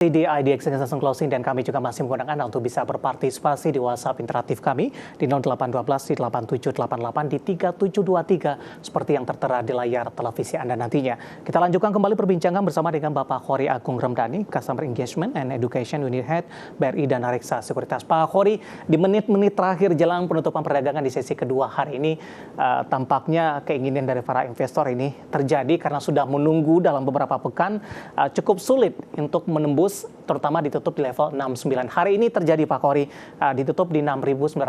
Di IDX Extension Closing dan kami juga masih menggunakan Anda untuk bisa berpartisipasi di WhatsApp interaktif kami di 0812 di 8788 di 3723 seperti yang tertera di layar televisi Anda nantinya. Kita lanjutkan kembali perbincangan bersama dengan Bapak Khori Agung Remdani, Customer Engagement and Education Unit Head BRI Dana Reksa Sekuritas. Pak Khori, di menit-menit terakhir jelang penutupan perdagangan di sesi kedua hari ini, tampaknya keinginan dari para investor ini terjadi karena sudah menunggu dalam beberapa pekan cukup sulit untuk menembus, terutama ditutup di level 69. Hari ini terjadi Pak Khori, ditutup di 6.910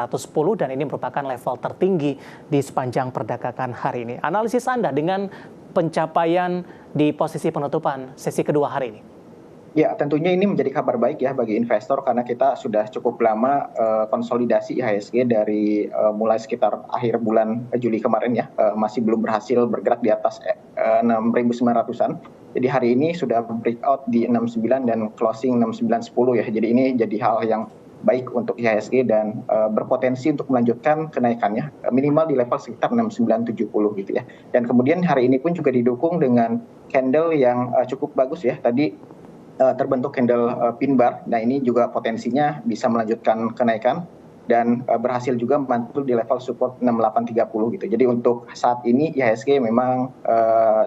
dan ini merupakan level tertinggi di sepanjang perdagangan hari ini. Analisis Anda dengan pencapaian di posisi penutupan sesi kedua hari ini? Ya, tentunya ini menjadi kabar baik ya bagi investor karena kita sudah cukup lama konsolidasi IHSG dari mulai sekitar akhir bulan Juli kemarin ya, masih belum berhasil bergerak di atas 6.900-an. Jadi hari ini sudah breakout di 69 dan closing 6910 ya. Jadi ini jadi hal yang baik untuk IHSG dan berpotensi untuk melanjutkan kenaikannya minimal di level sekitar 6970 gitu ya. Dan kemudian hari ini pun juga didukung dengan candle yang cukup bagus ya. Tadi terbentuk candle pin bar. Nah ini juga potensinya bisa melanjutkan kenaikan dan berhasil juga mantul di level support 6830 gitu. Jadi untuk saat ini IHSG memang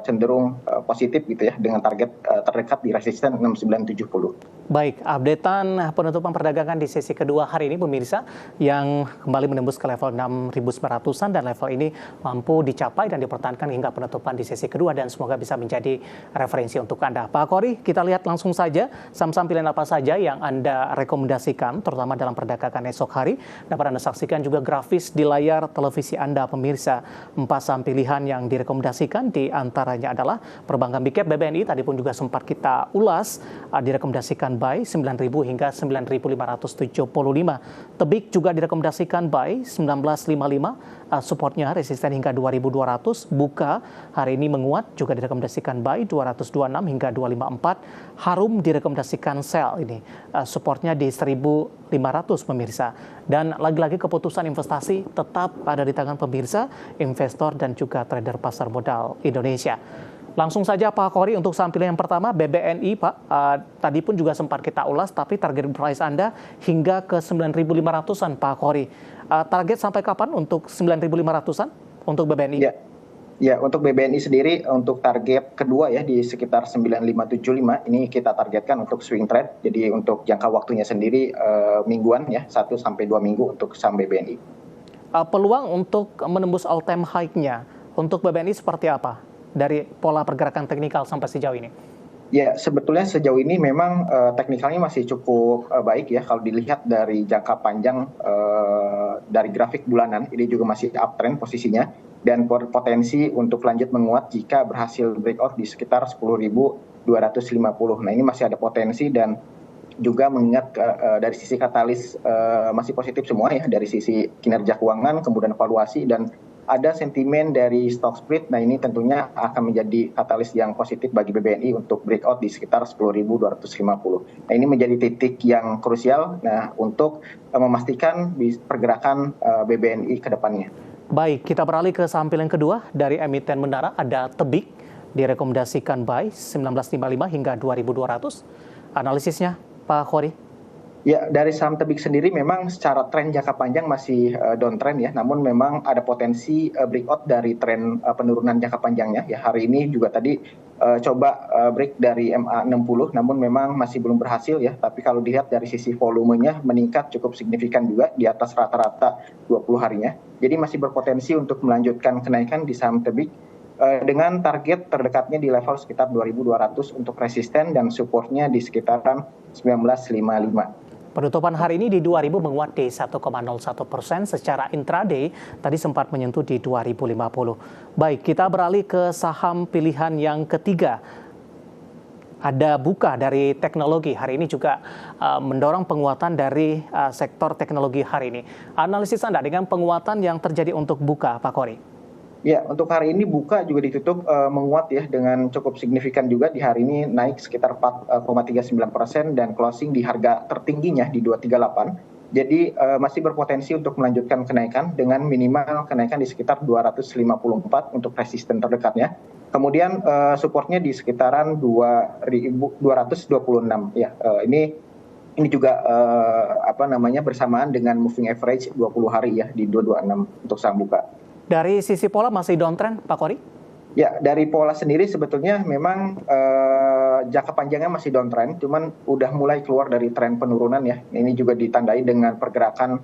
cenderung positif gitu ya dengan target terdekat di resisten 6970. Baik, updatean penutupan perdagangan di sesi kedua hari ini pemirsa yang kembali menembus ke level 6.900-an dan level ini mampu dicapai dan dipertahankan hingga penutupan di sesi kedua dan semoga bisa menjadi referensi untuk Anda. Pak Khori, kita lihat langsung saja saham-saham pilihan apa saja yang Anda rekomendasikan terutama dalam perdagangan esok hari. Dapat Anda saksikan juga grafis di layar televisi Anda pemirsa. 4 saham pilihan yang direkomendasikan di antaranya adalah perbankan Big Cap BBNI, tadi pun juga sempat kita ulas, direkomendasikan buy 9.000 hingga 9.575. Tebik juga direkomendasikan buy 1955, supportnya resisten hingga 2.200. Buka hari ini menguat juga direkomendasikan buy 226 hingga 254. Harum direkomendasikan sell ini, supportnya di 1.500 pemirsa. Dan lagi-lagi keputusan investasi tetap ada di tangan pemirsa, investor dan juga trader pasar modal Indonesia. Langsung saja Pak Khori untuk saham pilihan yang pertama BBNI Pak, tadi pun juga sempat kita ulas tapi target price Anda hingga ke 9.500-an Pak Khori. Target sampai kapan untuk 9.500-an untuk BBNI? Ya, untuk BBNI sendiri untuk target kedua ya di sekitar 9575 ini kita targetkan untuk swing trade. Jadi untuk jangka waktunya sendiri mingguan ya, 1 sampai 2 minggu untuk saham BBNI. Peluang untuk menembus all time high-nya untuk BBNI seperti apa dari pola pergerakan teknikal sampai sejauh ini? Ya, sebetulnya sejauh ini memang teknikalnya masih cukup baik ya. Kalau dilihat dari jangka panjang dari grafik bulanan, ini juga masih uptrend posisinya. Dan potensi untuk lanjut menguat jika berhasil breakout di sekitar 10.250. Nah ini masih ada potensi dan juga mengingat dari sisi katalis masih positif semua ya. Dari sisi kinerja keuangan, kemudian valuasi dan ada sentimen dari stock split. Nah ini tentunya akan menjadi katalis yang positif bagi BBNI untuk breakout di sekitar 10.250. Nah ini menjadi titik yang krusial untuk memastikan pergerakan BBNI ke depannya. Baik, kita beralih ke saham pilihan kedua dari emiten Menara, ada Tebik, direkomendasikan buy 1955 hingga 2.200. Analisisnya Pak Khori? Ya, dari saham Tebik sendiri memang secara tren jangka panjang masih downtrend ya, namun memang ada potensi breakout dari tren penurunan jangka panjangnya. Ya, hari ini juga tadi coba break dari MA60, namun memang masih belum berhasil ya. Tapi kalau dilihat dari sisi volumenya meningkat cukup signifikan juga di atas rata-rata 20 harinya. Jadi masih berpotensi untuk melanjutkan kenaikan di saham Tebik dengan target terdekatnya di level sekitar 2.200 untuk resisten dan supportnya di sekitaran 1955. Penutupan hari ini di 2.000 menguat di 1,01%. Secara intraday tadi sempat menyentuh di 2.050. Baik, kita beralih ke saham pilihan yang ketiga. Ada Buka dari teknologi. Hari ini juga mendorong penguatan dari sektor teknologi hari ini. Analisis Anda dengan penguatan yang terjadi untuk Buka, Pak Khori? Ya, untuk hari ini Buka juga ditutup menguat ya dengan cukup signifikan juga di hari ini naik sekitar 4,39% dan closing di harga tertingginya di 238. Jadi masih berpotensi untuk melanjutkan kenaikan dengan minimal kenaikan di sekitar 254 untuk resisten terdekatnya. Kemudian supportnya di sekitaran 2.226 ya. Ini juga bersamaan dengan moving average 20 hari ya di 226 untuk saham buka. Dari sisi pola masih downtrend, Pak Kori? Ya, dari pola sendiri sebetulnya memang jangka panjangnya masih downtrend, cuman udah mulai keluar dari tren penurunan ya. Ini juga ditandai dengan pergerakan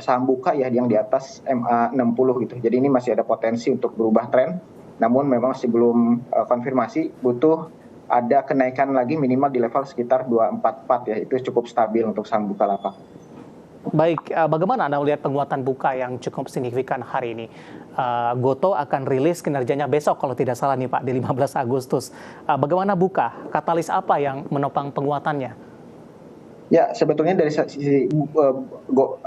saham buka ya yang di atas MA60 gitu. Jadi ini masih ada potensi untuk berubah tren, namun memang masih belum konfirmasi, butuh ada kenaikan lagi minimal di level sekitar 244 ya, itu cukup stabil untuk saham Bukalapak. Baik, bagaimana Anda melihat penguatan buka yang cukup signifikan hari ini? Gotoh akan rilis kinerjanya besok kalau tidak salah nih Pak, di 15 Agustus. Bagaimana buka? Katalis apa yang menopang penguatannya? Ya, sebetulnya dari sisi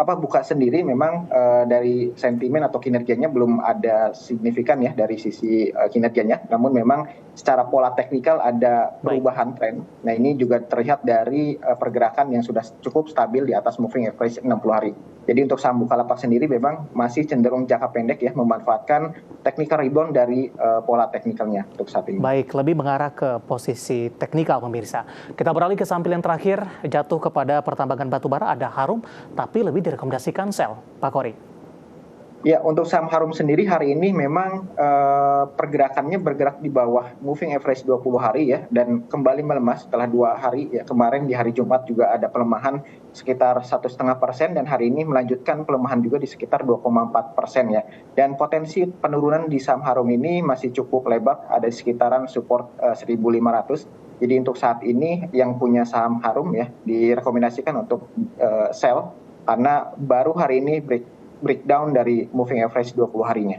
buka sendiri memang dari sentimen atau kinerjanya belum ada signifikan ya dari sisi kinerjanya. Namun memang secara pola teknikal ada perubahan tren. Nah, ini juga terlihat dari pergerakan yang sudah cukup stabil di atas moving average 60 hari. Jadi untuk saham Bukalapak sendiri memang masih cenderung jangka pendek ya, memanfaatkan technical rebound dari pola teknikalnya untuk saat ini. Baik, lebih mengarah ke posisi teknikal pemirsa. Kita beralih ke saham pilihan terakhir, jatuh kepada pertambangan batubara, ada Harum, tapi lebih direkomendasikan sell, Pak Kori. Ya, untuk saham Harum sendiri hari ini memang pergerakannya bergerak di bawah moving average 20 hari ya, dan kembali melemah setelah 2 hari ya. Kemarin di hari Jumat juga ada pelemahan sekitar 1,5% dan hari ini melanjutkan pelemahan juga di sekitar 2,4% ya. Dan potensi penurunan di saham Harum ini masih cukup lebar, ada di sekitaran support 1.500. Jadi untuk saat ini yang punya saham Harum ya direkomendasikan untuk sell karena baru hari ini breakdown dari moving average 20 harinya.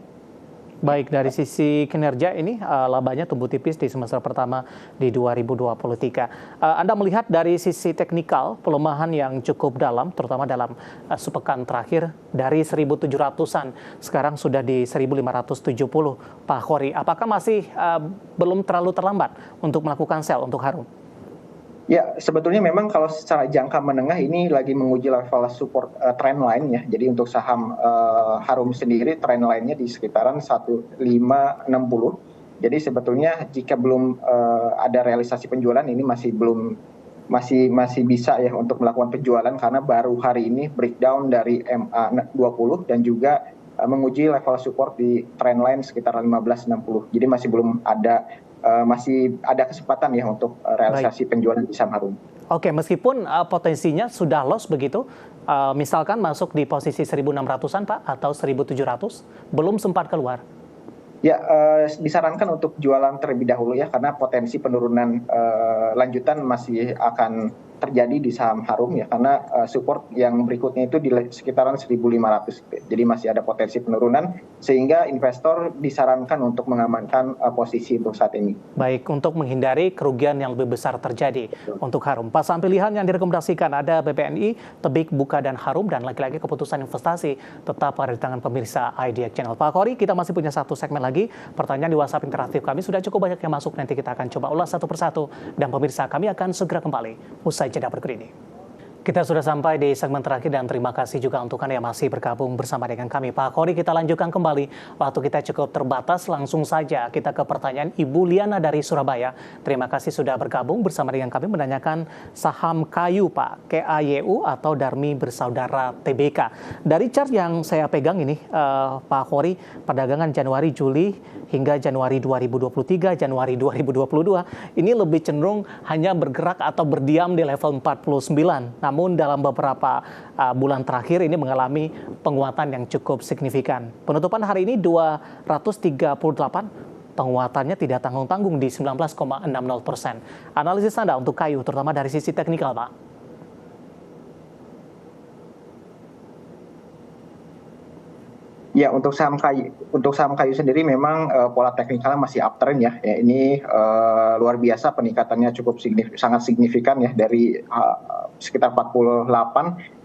Baik, dari sisi kinerja ini labanya tumbuh tipis di semester pertama di 2023. Anda melihat dari sisi teknikal pelemahan yang cukup dalam, terutama dalam sepekan terakhir dari 1.700-an, sekarang sudah di 1.570. Pak Kori, apakah masih belum terlalu terlambat untuk melakukan sell untuk Harum? Ya, sebetulnya memang kalau secara jangka menengah ini lagi menguji level support trend line ya. Jadi untuk saham Harum sendiri trend line-nya di sekitaran 1560. Jadi sebetulnya jika belum ada realisasi penjualan ini masih bisa ya untuk melakukan penjualan karena baru hari ini breakdown dari MA20 dan juga menguji level support di trend line sekitar 1560. Jadi masih ada kesempatan ya untuk realisasi penjualan di saham Harum. Oke, meskipun potensinya sudah loss begitu, misalkan masuk di posisi 1.600-an Pak atau 1.700, belum sempat keluar. Ya, disarankan untuk jualan terlebih dahulu ya karena potensi penurunan lanjutan masih akan terjadi di saham Harum ya karena support yang berikutnya itu di sekitaran 1.500. Jadi masih ada potensi penurunan sehingga investor disarankan untuk mengamankan posisi untuk saat ini. Baik, untuk menghindari kerugian yang lebih besar terjadi untuk Harum. Pas saham pilihan yang direkomendasikan ada BPNI, Tebik, Buka, dan Harum, dan lagi-lagi keputusan investasi tetap ada di tangan pemirsa IDX Channel. Pak Kori, kita masih punya satu segmen lagi. Pertanyaan di WhatsApp interaktif kami sudah cukup banyak yang masuk, nanti kita akan coba ulas satu persatu. Dan pemirsa, kami akan segera kembali usai jeda berikut ini. Kita sudah sampai di segmen terakhir dan terima kasih juga untuk Anda yang masih bergabung bersama dengan kami. Pak Kori, kita lanjutkan kembali. Waktu kita cukup terbatas, langsung saja kita ke pertanyaan Ibu Liana dari Surabaya. Terima kasih sudah bergabung bersama dengan kami menanyakan saham kayu Pak, KAYU atau Darmi Bersaudara TBK. Dari chart yang saya pegang ini, Pak Kori, perdagangan Januari, Juli, hingga Januari 2023, Januari 2022, ini lebih cenderung hanya bergerak atau berdiam di level 49. Namun dalam beberapa bulan terakhir ini mengalami penguatan yang cukup signifikan. Penutupan hari ini 238, penguatannya tidak tanggung-tanggung di 19,60%. Analisis Anda untuk kayu, terutama dari sisi teknikal, Pak? Ya, untuk saham kayu sendiri memang pola teknikalnya masih uptrend ya. Ini luar biasa peningkatannya cukup sangat signifikan ya dari sekitar 48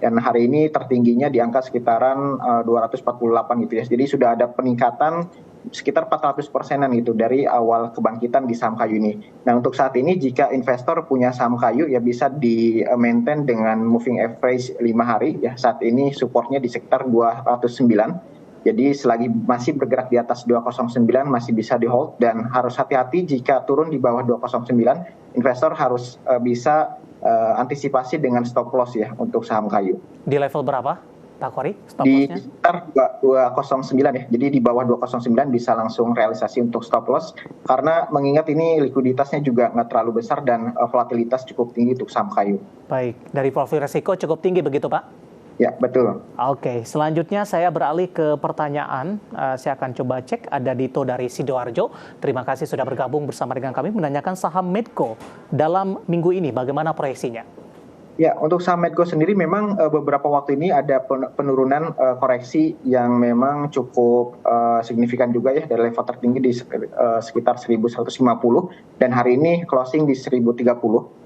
dan hari ini tertingginya di angka sekitaran 248 gitu ya. Jadi sudah ada peningkatan sekitar 400%-an gitu dari awal kebangkitan di saham kayu ini. Nah, untuk saat ini jika investor punya saham kayu ya bisa di maintain dengan moving average 5 hari ya. Saat ini supportnya di sekitar 209. Jadi selagi masih bergerak di atas 209 masih bisa di hold, dan harus hati-hati jika turun di bawah 209, investor harus bisa antisipasi dengan stop loss ya untuk saham kayu. Di level berapa, Pak Khori, stop Di loss-nya? sekitar 209 ya, jadi di bawah 209 bisa langsung realisasi untuk stop loss, karena mengingat ini likuiditasnya juga nggak terlalu besar dan volatilitas cukup tinggi untuk saham kayu. Baik, dari profil resiko cukup tinggi begitu Pak? Ya, betul. Oke, selanjutnya saya beralih ke pertanyaan. Saya akan coba cek, ada Dito dari Sidoarjo. Terima kasih sudah bergabung bersama dengan kami, menanyakan saham Medco dalam minggu ini, bagaimana proyeksinya? Ya, untuk saham Medco sendiri memang beberapa waktu ini ada penurunan koreksi yang memang cukup signifikan juga ya, dari level tertinggi di sekitar 1150, dan hari ini closing di 1030.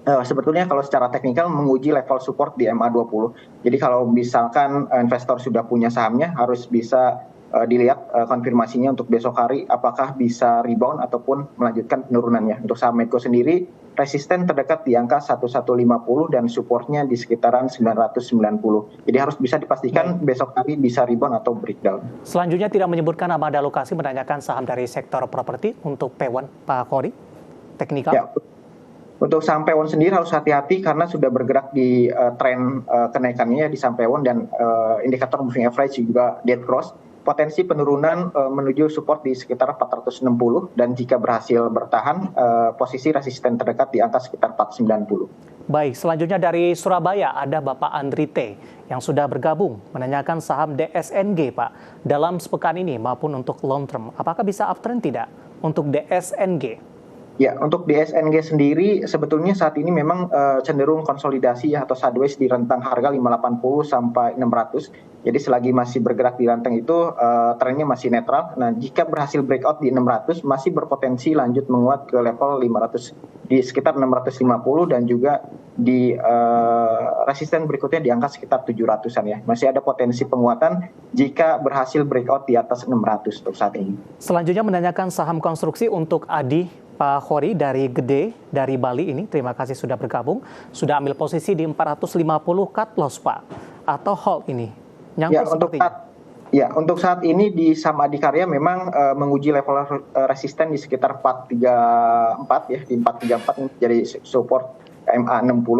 Sebetulnya kalau secara teknikal menguji level support di MA20. Jadi kalau misalkan investor sudah punya sahamnya, harus bisa dilihat konfirmasinya untuk besok hari apakah bisa rebound ataupun melanjutkan penurunannya. Untuk saham Medco sendiri, resisten terdekat di angka 1150 dan supportnya di sekitaran 990. Jadi harus bisa dipastikan besok hari bisa rebound atau breakdown. Selanjutnya tidak menyebutkan nama ada lokasi, menanyakan saham dari sektor properti untuk P1, Pak Khori, teknikal. Ya, untuk saham P1 sendiri harus hati-hati karena sudah bergerak di tren kenaikannya di saham P1, dan indikator moving average juga dead cross. Potensi penurunan menuju support di sekitar 460, dan jika berhasil bertahan, posisi resisten terdekat di angka sekitar 490. Baik, selanjutnya dari Surabaya ada Bapak Andrite yang sudah bergabung, menanyakan saham DSNG Pak dalam sepekan ini maupun untuk long term. Apakah bisa uptrend tidak untuk DSNG? Ya, untuk DSNG sendiri sebetulnya saat ini memang cenderung konsolidasi ya, atau sideways di rentang harga 580 sampai 600. Jadi selagi masih bergerak di rentang itu, trennya masih netral. Nah, jika berhasil breakout di 600, masih berpotensi lanjut menguat ke level 500 di sekitar 650, dan juga di resisten berikutnya di angka sekitar 700-an ya. Masih ada potensi penguatan jika berhasil breakout di atas 600 untuk saat ini. Selanjutnya menanyakan saham konstruksi untuk Adi Pak Khori dari Gede, dari Bali ini. Terima kasih sudah bergabung. Sudah ambil posisi di 450 cut loss Pak, atau hold ini? Nyangkut sepertinya. Untuk saat ini di saham Adikarya memang menguji level resisten di sekitar 434 ya, di 434 ini jadi support MA60.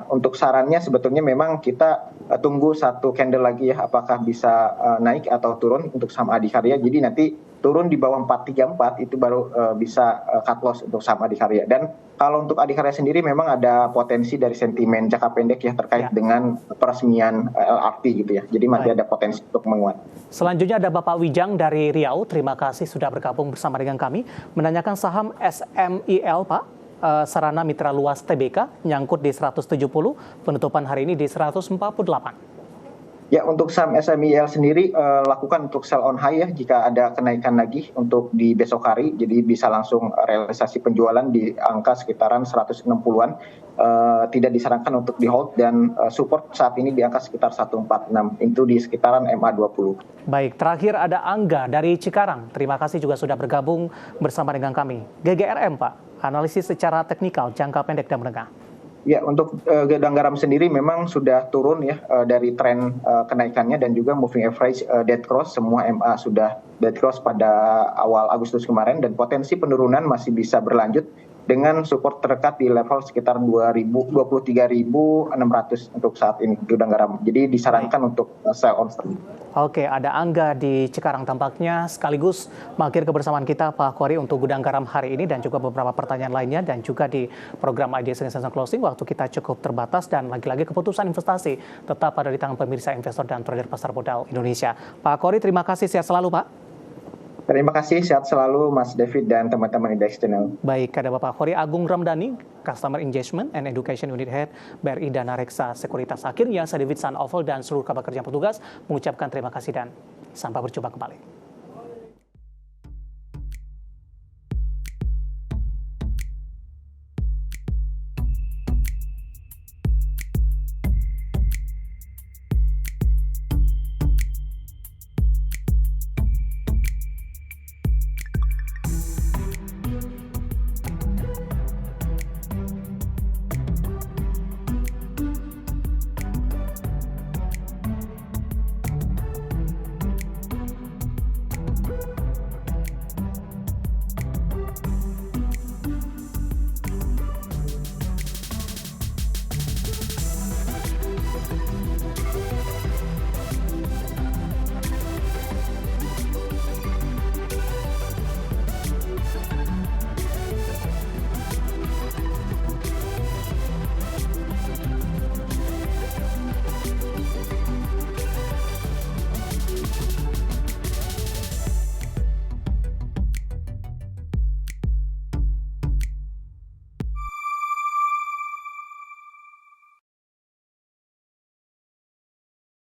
Untuk sarannya sebetulnya memang kita tunggu satu candle lagi ya, apakah bisa naik atau turun untuk saham Adikarya. Jadi nanti turun di bawah 434 itu baru bisa cut loss untuk saham Adikarya. Dan kalau untuk Adikarya sendiri memang ada potensi dari sentimen jangka pendek ya, terkait dengan peresmian LRT gitu ya. Jadi masih ada potensi untuk menguat. Selanjutnya ada Bapak Wijang dari Riau. Terima kasih sudah bergabung bersama dengan kami, menanyakan saham SMIL Pak. Sarana Mitra Luas TBK nyangkut di 170, penutupan hari ini di 148. Ya, untuk saham SMIL sendiri lakukan untuk sell on high ya jika ada kenaikan lagi untuk di besok hari. Jadi bisa langsung realisasi penjualan di angka sekitaran 160-an. Tidak disarankan untuk di hold, dan support saat ini di angka sekitar 146. Itu di sekitaran MA20. Baik, terakhir ada Angga dari Cikarang. Terima kasih juga sudah bergabung bersama dengan kami. GGRM Pak, analisis secara teknikal jangka pendek dan menengah. Ya, untuk Gedang Garam sendiri memang sudah turun ya dari tren kenaikannya, dan juga moving average dead cross, semua MA sudah dead cross pada awal Agustus kemarin, dan potensi penurunan masih bisa berlanjut dengan support terdekat di level sekitar 23.600 untuk saat ini Gedang Garam. Jadi disarankan untuk sell on. Oke, ada Angga di Cikarang tampaknya, sekaligus mengakhiri kebersamaan kita Pak Khori untuk Gudang Garam hari ini, dan juga beberapa pertanyaan lainnya, dan juga di program Ideas Season Closing. Waktu kita cukup terbatas, dan lagi-lagi keputusan investasi tetap ada di tangan pemirsa, investor, dan trader pasar modal Indonesia. Pak Khori, terima kasih, sehat selalu Pak. Terima kasih, sehat selalu Mas David dan teman-teman Index Channel. Baik, ada Bapak Khori Agung Ramdhani, Customer Engagement and Education Unit Head BRI Dana Reksa Sekuritas. Akhirnya saya David San Oval dan seluruh kabar kerja petugas mengucapkan terima kasih dan sampai berjumpa kembali.